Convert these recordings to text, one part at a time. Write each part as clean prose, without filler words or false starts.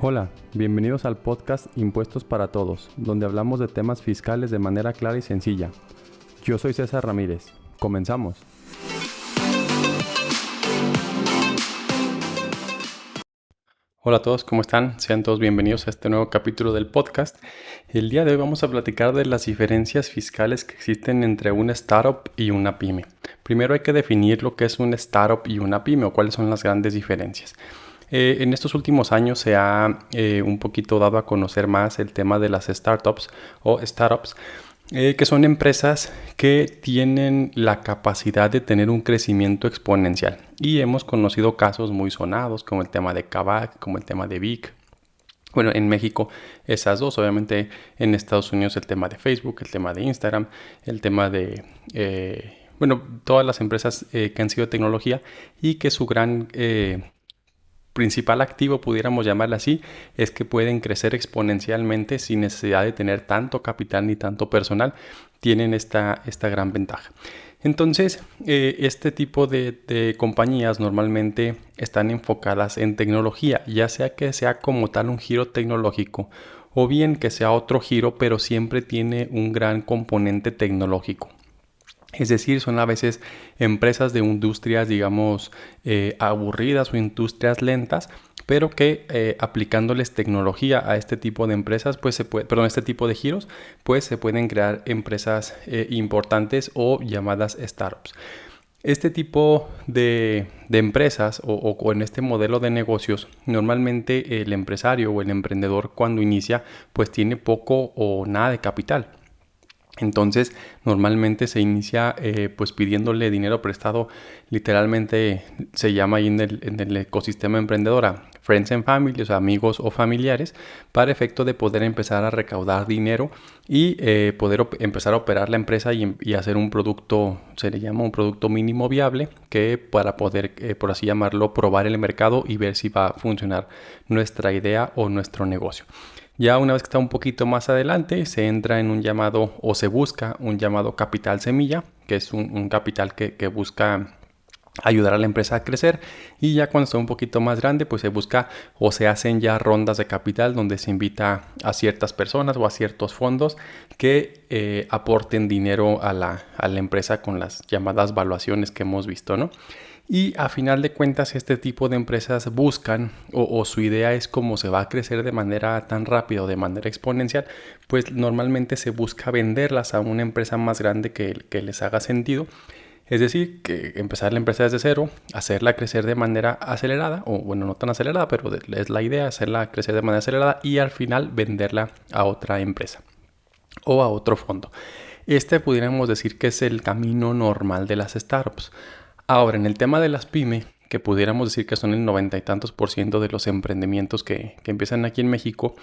Hola, bienvenidos al podcast Impuestos para Todos, donde hablamos de temas fiscales de manera clara y sencilla. Yo soy César Ramírez. Comenzamos. Hola a todos, ¿cómo están? Sean todos bienvenidos a este nuevo capítulo del podcast. El día de hoy vamos a platicar de las diferencias fiscales que existen entre una startup y una pyme. Primero hay que definir lo que es una startup y una pyme o cuáles son las grandes diferencias. En estos últimos años se ha un poquito dado a conocer más el tema de las startups o startups, que son empresas que tienen la capacidad de tener un crecimiento exponencial. Y hemos conocido casos muy sonados como el tema de Kavak, como el tema de Vic. Bueno, en México esas dos, obviamente en Estados Unidos el tema de Facebook, el tema de Instagram, el tema de... todas las empresas que han sido tecnología y que su gran... principal activo, pudiéramos llamarlo así, es que pueden crecer exponencialmente sin necesidad de tener tanto capital ni tanto personal. Tienen esta gran ventaja. Entonces, este tipo de compañías normalmente están enfocadas en tecnología, ya sea que sea como tal un giro tecnológico o bien que sea otro giro, pero siempre tiene un gran componente tecnológico. Es decir, son a veces empresas de industrias, digamos, aburridas o industrias lentas, pero que aplicándoles tecnología a este tipo de empresas, pues este tipo de giros, pues se pueden crear empresas importantes o llamadas startups. Este tipo de empresas o en este modelo de negocios, normalmente el empresario o el emprendedor cuando inicia, pues tiene poco o nada de capital. Entonces normalmente se inicia pues pidiéndole dinero prestado, literalmente se llama ahí en el ecosistema emprendedor a friends and family, o sea, amigos o familiares, para efecto de poder empezar a recaudar dinero y poder empezar a operar la empresa y hacer un producto, se le llama un producto mínimo viable, que para poder, por así llamarlo, probar el mercado y ver si va a funcionar nuestra idea o nuestro negocio. Ya una vez que está un poquito más adelante, se entra en un llamado o se busca un llamado capital semilla, que es un capital que busca ayudar a la empresa a crecer. Y ya cuando está un poquito más grande, pues se busca o se hacen ya rondas de capital donde se invita a ciertas personas o a ciertos fondos que aporten dinero a la empresa con las llamadas valuaciones que hemos visto, ¿no? Y a final de cuentas este tipo de empresas buscan o su idea es cómo se va a crecer de manera tan rápida o de manera exponencial, pues normalmente se busca venderlas a una empresa más grande que les haga sentido. Es decir, que empezar la empresa desde cero, hacerla crecer de manera acelerada, o bueno, no tan acelerada, pero es la idea, hacerla crecer de manera acelerada y al final venderla a otra empresa o a otro fondo. Pudiéramos decir que es el camino normal de las startups. Ahora, en el tema de las pymes, que pudiéramos decir que son el 90 y tantos % de los emprendimientos que empiezan aquí en México,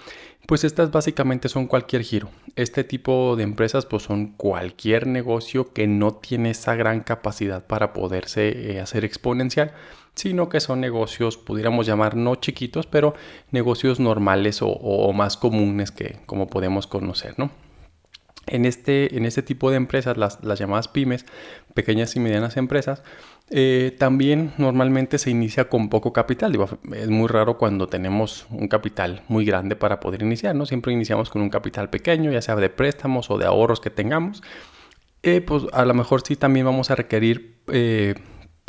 pues estas básicamente son cualquier giro. Este tipo de empresas pues son cualquier negocio que no tiene esa gran capacidad para poderse hacer exponencial, sino que son negocios, pudiéramos llamar no chiquitos, pero negocios normales o más comunes que como podemos conocer, ¿no? En este tipo de empresas, las llamadas pymes, pequeñas y medianas empresas, también normalmente se inicia con poco capital. Digo, es muy raro cuando tenemos un capital muy grande para poder iniciar, ¿no? Siempre iniciamos con un capital pequeño, ya sea de préstamos o de ahorros que tengamos. Pues a lo mejor sí también vamos a requerir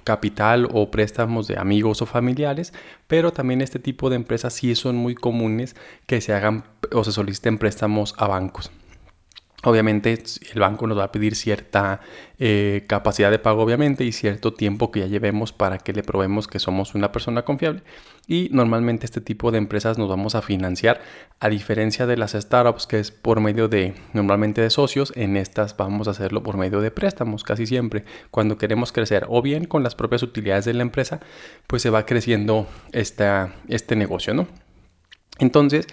capital o préstamos de amigos o familiares, pero también este tipo de empresas sí son muy comunes que se hagan o se soliciten préstamos a bancos. Obviamente el banco nos va a pedir cierta capacidad de pago, obviamente, y cierto tiempo que ya llevemos para que le probemos que somos una persona confiable. Y normalmente este tipo de empresas nos vamos a financiar, a diferencia de las startups, que es por medio normalmente de socios. En estas vamos a hacerlo por medio de préstamos, casi siempre. Cuando queremos crecer, o bien con las propias utilidades de la empresa, pues se va creciendo este negocio, ¿no? Entonces,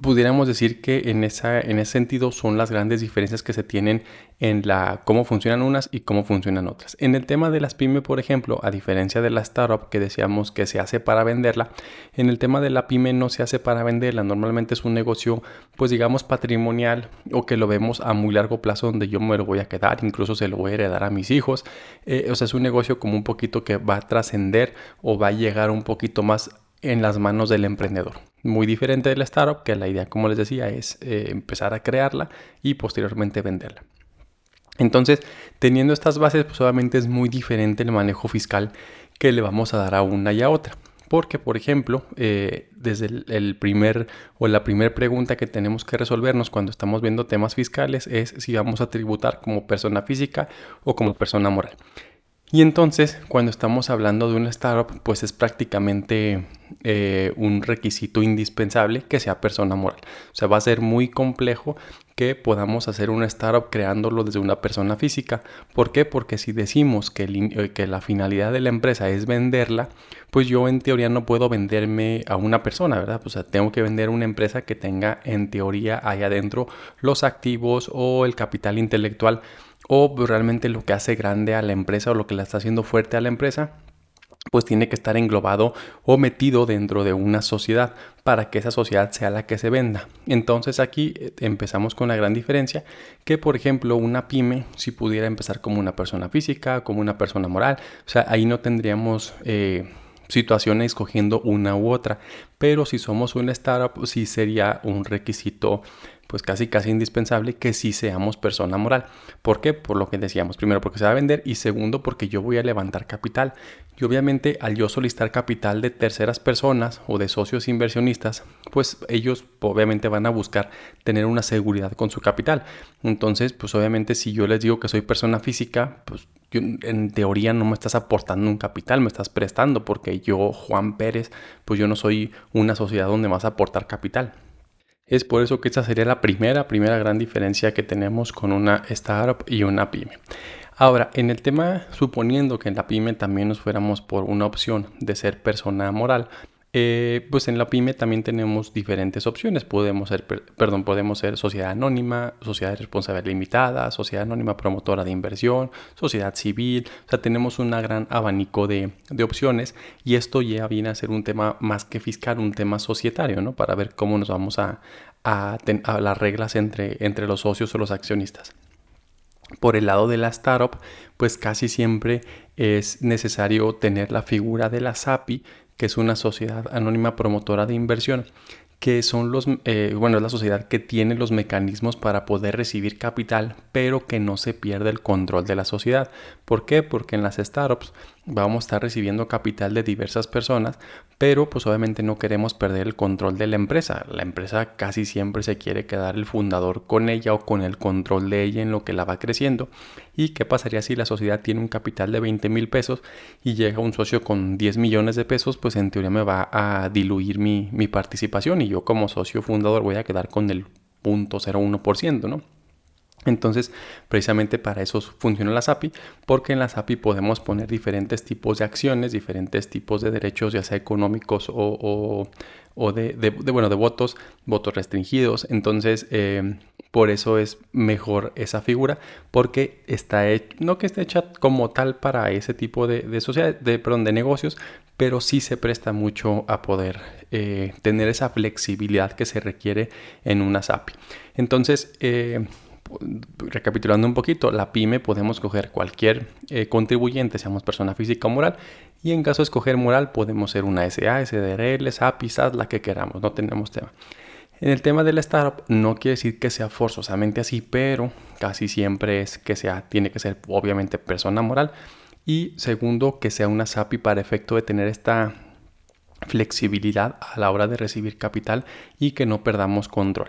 pudiéramos decir que en ese sentido son las grandes diferencias que se tienen en cómo funcionan unas y cómo funcionan otras. En el tema de las pymes, por ejemplo, a diferencia de la startup que decíamos que se hace para venderla, en el tema de la pyme no se hace para venderla. Normalmente es un negocio, pues digamos, patrimonial o que lo vemos a muy largo plazo donde yo me lo voy a quedar, incluso se lo voy a heredar a mis hijos. O sea, es un negocio como un poquito que va a trascender o va a llegar un poquito más en las manos del emprendedor. muy diferente de la startup, que la idea, como les decía, es empezar a crearla y posteriormente venderla. Entonces, teniendo estas bases, pues obviamente es muy diferente el manejo fiscal que le vamos a dar a una y a otra. Porque, por ejemplo, desde el primer o la primera pregunta que tenemos que resolvernos cuando estamos viendo temas fiscales es si vamos a tributar como persona física o como persona moral. Y entonces, cuando estamos hablando de una startup, pues es prácticamente un requisito indispensable que sea persona moral. O sea, va a ser muy complejo que podamos hacer una startup creándolo desde una persona física. ¿Por qué? Porque si decimos que la finalidad de la empresa es venderla, pues yo en teoría no puedo venderme a una persona, ¿verdad? O sea, tengo que vender una empresa que tenga en teoría ahí adentro los activos o el capital intelectual o realmente lo que hace grande a la empresa o lo que la está haciendo fuerte a la empresa, pues tiene que estar englobado o metido dentro de una sociedad para que esa sociedad sea la que se venda. Entonces aquí empezamos con la gran diferencia que, por ejemplo, una pyme, si pudiera empezar como una persona física, como una persona moral, o sea, ahí no tendríamos situaciones escogiendo una u otra, pero si somos una startup, sí sería un requisito pues casi indispensable que sí seamos persona moral. ¿Por qué? Por lo que decíamos, primero porque se va a vender y segundo porque yo voy a levantar capital. Y obviamente al yo solicitar capital de terceras personas o de socios inversionistas, pues ellos obviamente van a buscar tener una seguridad con su capital. Entonces, pues obviamente si yo les digo que soy persona física, pues en teoría no me estás aportando un capital, me estás prestando porque yo, Juan Pérez, pues yo no soy una sociedad donde vas a aportar capital. Es por eso que esta sería la primera gran diferencia que tenemos con una startup y una pyme. Ahora, en el tema, suponiendo que en la pyme también nos fuéramos por una opción de ser persona moral, pues en la pyme también tenemos diferentes opciones. Podemos ser sociedad anónima, sociedad de responsabilidad limitada, sociedad anónima promotora de inversión, sociedad civil. O sea, tenemos un gran abanico de opciones y esto ya viene a ser un tema más que fiscal, un tema societario, ¿no? Para ver cómo nos vamos a las reglas entre los socios o los accionistas. Por el lado de la startup, pues casi siempre es necesario tener la figura de la SAPI, que es una sociedad anónima promotora de inversión, que son es la sociedad que tiene los mecanismos para poder recibir capital, pero que no se pierde el control de la sociedad. ¿Por qué? Porque en las startups vamos a estar recibiendo capital de diversas personas, pero pues obviamente no queremos perder el control de la empresa. La empresa casi siempre se quiere quedar el fundador con ella o con el control de ella en lo que la va creciendo. ¿Y qué pasaría si la sociedad tiene un capital de 20,000 pesos y llega un socio con 10 millones de pesos? Pues en teoría me va a diluir mi participación y yo como socio fundador voy a quedar con el 0.01%, ¿no? Entonces, precisamente para eso funciona la SAPI, porque en la SAPI podemos poner diferentes tipos de acciones, diferentes tipos de derechos, ya sea económicos o de votos restringidos. Entonces, por eso es mejor esa figura, porque no que esté hecha como tal para ese tipo de sociedad, de negocios, pero sí se presta mucho a poder tener esa flexibilidad que se requiere en una SAPI. Entonces, recapitulando un poquito, la pyme podemos coger cualquier contribuyente, seamos persona física o moral, y en caso de escoger moral podemos ser una SA, SDRL, SAPI, SAS, la que queramos, no tenemos tema. En el tema de la startup no quiere decir que sea forzosamente así, pero casi siempre es que tiene que ser obviamente persona moral y segundo que sea una SAPI para efecto de tener esta flexibilidad a la hora de recibir capital y que no perdamos control.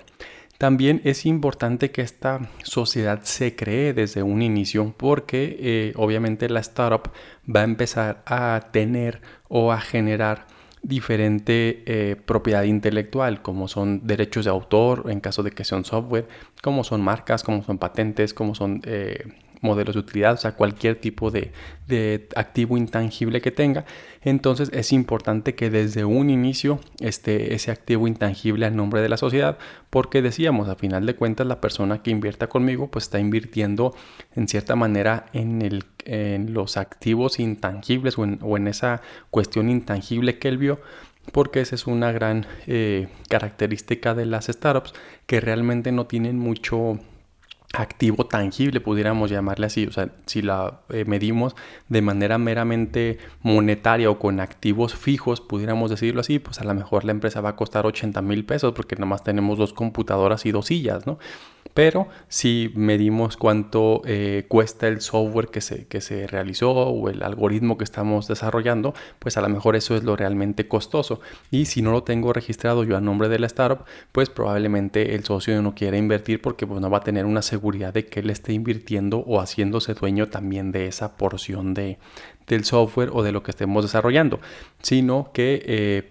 También es importante que esta sociedad se cree desde un inicio porque obviamente la startup va a empezar a tener o a generar diferente propiedad intelectual, como son derechos de autor en caso de que sea un software, como son marcas, como son patentes, como son modelos de utilidad, o sea, cualquier tipo de activo intangible que tenga. Entonces es importante que desde un inicio esté ese activo intangible a nombre de la sociedad, porque decíamos, a final de cuentas, la persona que invierta conmigo pues está invirtiendo en cierta manera en los activos intangibles o en esa cuestión intangible que él vio, porque esa es una gran característica de las startups que realmente no tienen mucho activo tangible, pudiéramos llamarle así. O sea, si la medimos de manera meramente monetaria o con activos fijos, pudiéramos decirlo así, pues a lo mejor la empresa va a costar 80,000 pesos porque nomás tenemos 2 computadoras y 2 sillas, ¿no? Pero si medimos cuánto cuesta el software que se realizó o el algoritmo que estamos desarrollando, pues a lo mejor eso es lo realmente costoso. Y si no lo tengo registrado yo a nombre de la startup, pues probablemente el socio no quiera invertir porque pues no va a tener una seguridad de que él esté invirtiendo o haciéndose dueño también de esa porción del software o de lo que estemos desarrollando, sino que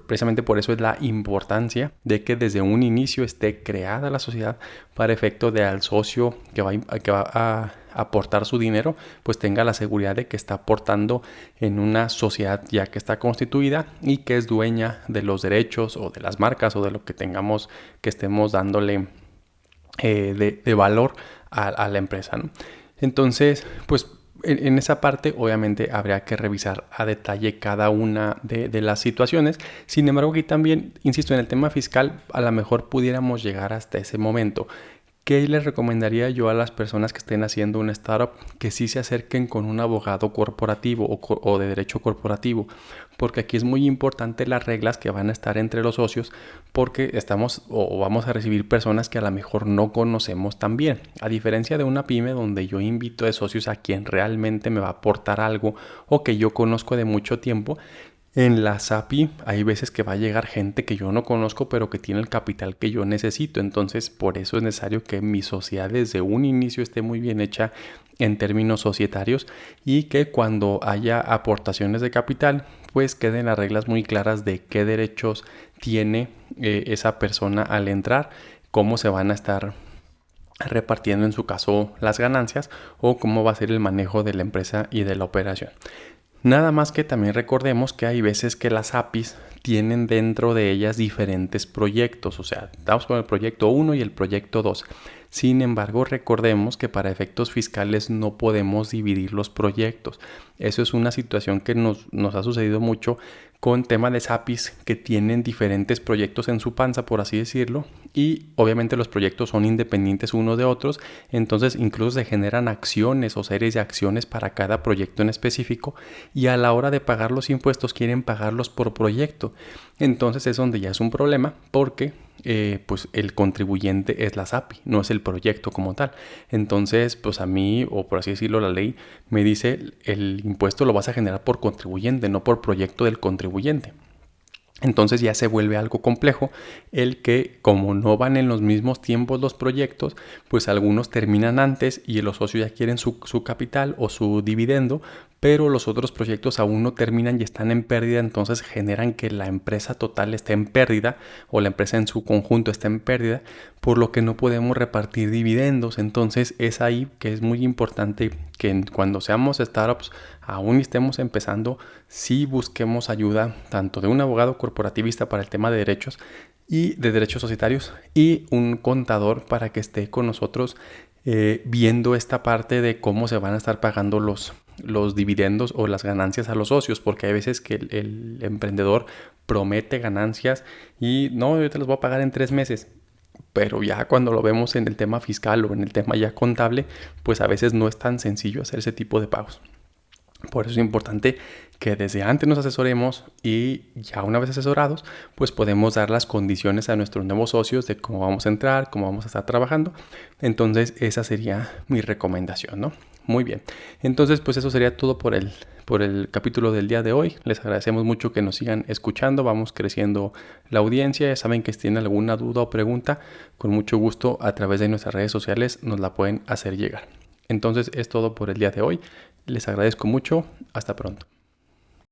precisamente por eso es la importancia de que desde un inicio esté creada la sociedad para efecto de al socio que va a aportar su dinero, pues tenga la seguridad de que está aportando en una sociedad ya que está constituida y que es dueña de los derechos o de las marcas o de lo que tengamos que estemos dándole de valor a la empresa, ¿no? Entonces, pues en esa parte obviamente habría que revisar a detalle cada una de las situaciones. Sin embargo, aquí también, insisto, en el tema fiscal, a lo mejor pudiéramos llegar hasta ese momento. ¿Qué les recomendaría yo a las personas que estén haciendo una startup? Que sí se acerquen con un abogado corporativo o de derecho corporativo, porque aquí es muy importante las reglas que van a estar entre los socios, porque estamos o vamos a recibir personas que a lo mejor no conocemos tan bien. A diferencia de una pyme donde yo invito de socios a quien realmente me va a aportar algo o que yo conozco de mucho tiempo, en la SAPI hay veces que va a llegar gente que yo no conozco, pero que tiene el capital que yo necesito. Entonces, por eso es necesario que mi sociedad desde un inicio esté muy bien hecha en términos societarios y que cuando haya aportaciones de capital, pues queden las reglas muy claras de qué derechos tiene esa persona al entrar, cómo se van a estar repartiendo en su caso las ganancias o cómo va a ser el manejo de la empresa y de la operación. Nada más que también recordemos que hay veces que las APIs tienen dentro de ellas diferentes proyectos, o sea, estamos con el proyecto 1 y el proyecto 2. Sin embargo, recordemos que para efectos fiscales no podemos dividir los proyectos. Eso es una situación que nos ha sucedido mucho con temas de APIs que tienen diferentes proyectos en su panza, por así decirlo, y obviamente los proyectos son independientes unos de otros, entonces incluso se generan acciones o series de acciones para cada proyecto en específico y a la hora de pagar los impuestos quieren pagarlos por proyecto. Entonces es donde ya es un problema porque pues el contribuyente es la SAPI, no es el proyecto como tal. Entonces, pues a mí, o por así decirlo, la ley me dice el impuesto lo vas a generar por contribuyente, no por proyecto del contribuyente. Entonces ya se vuelve algo complejo el que como no van en los mismos tiempos los proyectos, pues algunos terminan antes y los socios ya quieren su capital o su dividendo, pero los otros proyectos aún no terminan y están en pérdida, entonces generan que la empresa total esté en pérdida o la empresa en su conjunto esté en pérdida, por lo que no podemos repartir dividendos. Entonces es ahí que es muy importante que cuando seamos startups, aún estemos empezando, sí busquemos ayuda tanto de un abogado corporativista para el tema de derechos y de derechos societarios y un contador para que esté con nosotros viendo esta parte de cómo se van a estar pagando los dividendos o las ganancias a los socios, porque hay veces que el emprendedor promete ganancias y no, yo te las voy a pagar en 3 meses. Pero ya cuando lo vemos en el tema fiscal o en el tema ya contable, pues a veces no es tan sencillo hacer ese tipo de pagos. Por eso es importante que desde antes nos asesoremos y ya una vez asesorados, pues podemos dar las condiciones a nuestros nuevos socios de cómo vamos a entrar, cómo vamos a estar trabajando. Entonces esa sería mi recomendación, ¿no? Muy bien. Entonces pues eso sería todo por el capítulo del día de hoy. Les agradecemos mucho que nos sigan escuchando. Vamos creciendo la audiencia. Ya saben que si tienen alguna duda o pregunta, con mucho gusto a través de nuestras redes sociales nos la pueden hacer llegar. Entonces es todo por el día de hoy. Les agradezco mucho. Hasta pronto.